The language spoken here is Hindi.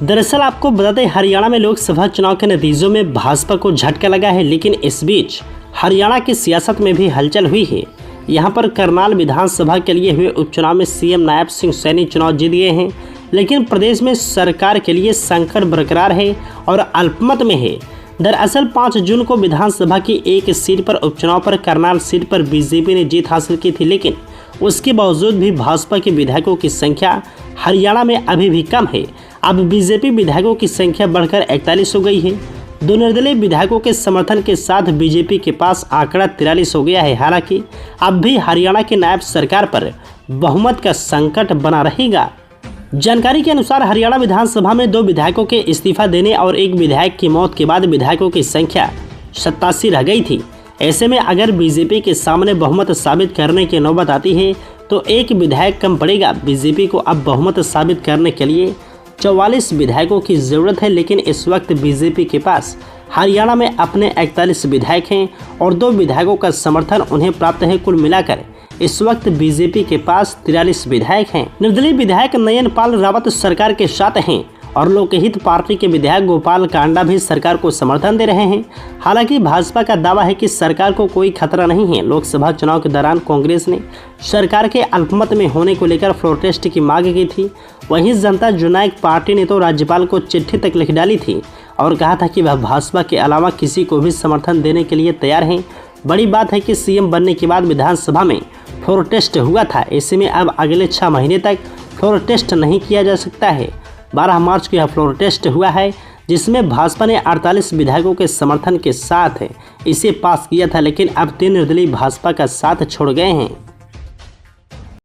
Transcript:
दरअसल आपको बता दें, हरियाणा में लोकसभा चुनाव के नतीजों में भाजपा को झटका लगा है, लेकिन इस बीच हरियाणा की सियासत में भी हलचल हुई है। यहां पर करनाल विधानसभा के लिए हुए उपचुनाव में सीएम नायब सिंह सैनी चुनाव जीत गए हैं, लेकिन प्रदेश में सरकार के लिए संकट बरकरार है और अल्पमत में है। दरअसल 5 जून को विधानसभा की एक सीट पर उपचुनाव पर करनाल सीट पर बीजेपी ने जीत हासिल की थी, लेकिन उसके बावजूद भी भाजपा के विधायकों की संख्या हरियाणा में अभी भी कम है। अब बीजेपी विधायकों की संख्या बढ़कर 41 हो गई है। दो निर्दलीय विधायकों के समर्थन के साथ बीजेपी के पास आंकड़ा 43 हो गया है। हालांकि अब भी हरियाणा की नायब सरकार पर बहुमत का संकट बना रहेगा। जानकारी के अनुसार हरियाणा विधानसभा में 2 विधायकों के इस्तीफा देने और 1 विधायक की मौत के बाद विधायकों की संख्या 87 रह गई थी। ऐसे में अगर बीजेपी के सामने बहुमत साबित करने की नौबत आती है तो 1 विधायक कम पड़ेगा। बीजेपी को अब बहुमत साबित करने के लिए 44 विधायकों की जरूरत है, लेकिन इस वक्त बीजेपी के पास हरियाणा में अपने 41 विधायक हैं और 2 विधायकों का समर्थन उन्हें प्राप्त है। कुल मिलाकर इस वक्त बीजेपी के पास 43 विधायक हैं। निर्दलीय विधायक नयन पाल रावत सरकार के साथ हैं और लोकहित पार्टी के विधायक गोपाल कांडा भी सरकार को समर्थन दे रहे हैं। हालांकि भाजपा का दावा है कि सरकार को कोई खतरा नहीं है। लोकसभा चुनाव के दौरान कांग्रेस ने सरकार के अल्पमत में होने को लेकर फ्लोर टेस्ट की मांग की थी। वहीं जनता जननायक पार्टी ने तो राज्यपाल को चिट्ठी तक लिख डाली थी और कहा था कि वह भाजपा के अलावा किसी को भी समर्थन देने के लिए तैयार हैं। बड़ी बात है कि सीएम बनने के बाद विधानसभा में फ्लोर टेस्ट हुआ था। ऐसे में अब अगले 6 महीने तक फ्लोर टेस्ट नहीं किया जा सकता है। 12 मार्च को यह फ्लोर टेस्ट हुआ है, जिसमें भाजपा ने 48 विधायकों के समर्थन के साथ इसे पास किया था, लेकिन अब 3 निर्दलीय भाजपा का साथ छोड़ गए हैं।